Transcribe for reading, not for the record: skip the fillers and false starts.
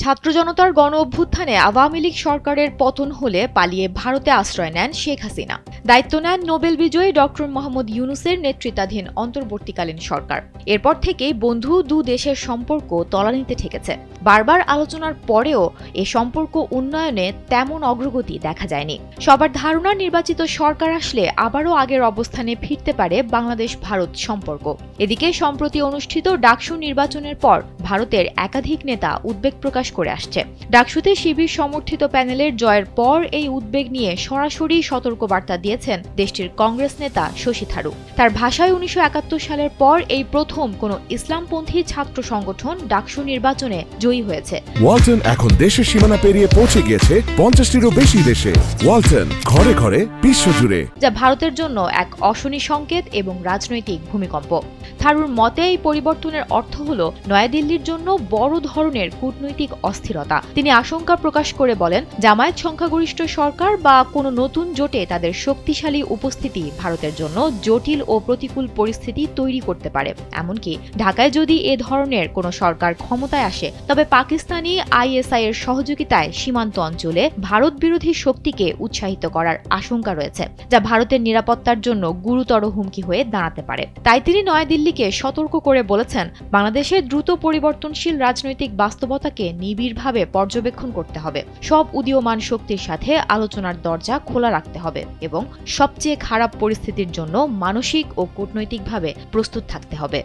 ছাত্র জনতার গণ অভ্যুত্থানে আওয়ামী লীগ সরকারের পতন হলে পালিয়ে ভারতে আশ্রয় নেন শেখ হাসিনা। দায়িত্ব নেন নোবেল বিজয়ী ডক্টর মোহাম্মদ ইউনূসের নেতৃত্বাধীন অন্তর্বর্তীকালীন সরকার। এরপর থেকেই বন্ধু দু দেশের সম্পর্ক তলানিতে ঠেকেছে। বারবার আলোচনার পরেও এ সম্পর্ক উন্নয়নে তেমন অগ্রগতি দেখা যায়নি। সবার ধারণা নির্বাচিত সরকার আসলে আবারও আগের অবস্থানে ফিরতে পারে বাংলাদেশ ভারত সম্পর্ক। এদিকে সম্প্রতি অনুষ্ঠিত ডাকসু নির্বাচনের পর ভারতের একাধিক নেতা উদ্বেগ প্রকাশ করে আসছে। ডাকসুতে শিবির সমর্থিত প্যানেলের জয়ের পর এই উদ্বেগ নিয়ে সরাসরি সতর্কবার্তা দিয়েছেন দেশটির কংগ্রেস নেতা শশী থারুর। তার ভাষায় ১৯৭১ সালের পর এই প্রথম কোনো ইসলামপন্থী ছাত্র সংগঠন ডাকসু নির্বাচনে জয়ী হয়েছে। ওয়ালটন এখন দেশের সীমানা পেরিয়ে পৌঁছে গিয়েছে ৫০টিরও বেশি দেশে। ওয়ালটন, ঘরে ঘরে বিশ্বজুড়ে, যা ভারতের জন্য এক অশনি সংকেত এবং রাজনৈতিক ভূমিকম্প। থারুর মতে এই পরিবর্তনের অর্থ হল নয়াদিল্লির জন্য বড় ধরনের কূটনৈতিক অস্থিরতা। তিনি আশঙ্কা প্রকাশ করে বলেন, জামায়াত সংখ্যাগরিষ্ঠ সরকার বা কোনো নতুন জোটে তাদের শক্তিশালী উপস্থিতি ভারতের জন্য জটিল ও প্রতিকূল পরিস্থিতি তৈরি করতে পারে। এমনকি ঢাকায় যদি এ ধরনের কোনো সরকার ক্ষমতায় আসে, তবে পাকিস্তানি আইএসআই এর সহযোগিতায় সীমান্ত অঞ্চলে ভারত বিরোধী শক্তিকে উৎসাহিত করার আশঙ্কা রয়েছে, যা ভারতের নিরাপত্তার জন্য গুরুতর হুমকি হয়ে দাঁড়াতে পারে। তাই তিনি নয়াদিল্লিকে সতর্ক করে বলেছেন, বাংলাদেশের দ্রুত পরিবর্তনশীল রাজনৈতিক বাস্তবতাকে নিবিড়ভাবে পর্যবেক্ষণ করতে হবে, সব উদীয়মান শক্তির সাথে আলোচনার দরজা খোলা রাখতে হবে এবং সবচেয়ে খারাপ পরিস্থিতির জন্য মানসিক ও কূটনৈতিকভাবে প্রস্তুত থাকতে হবে।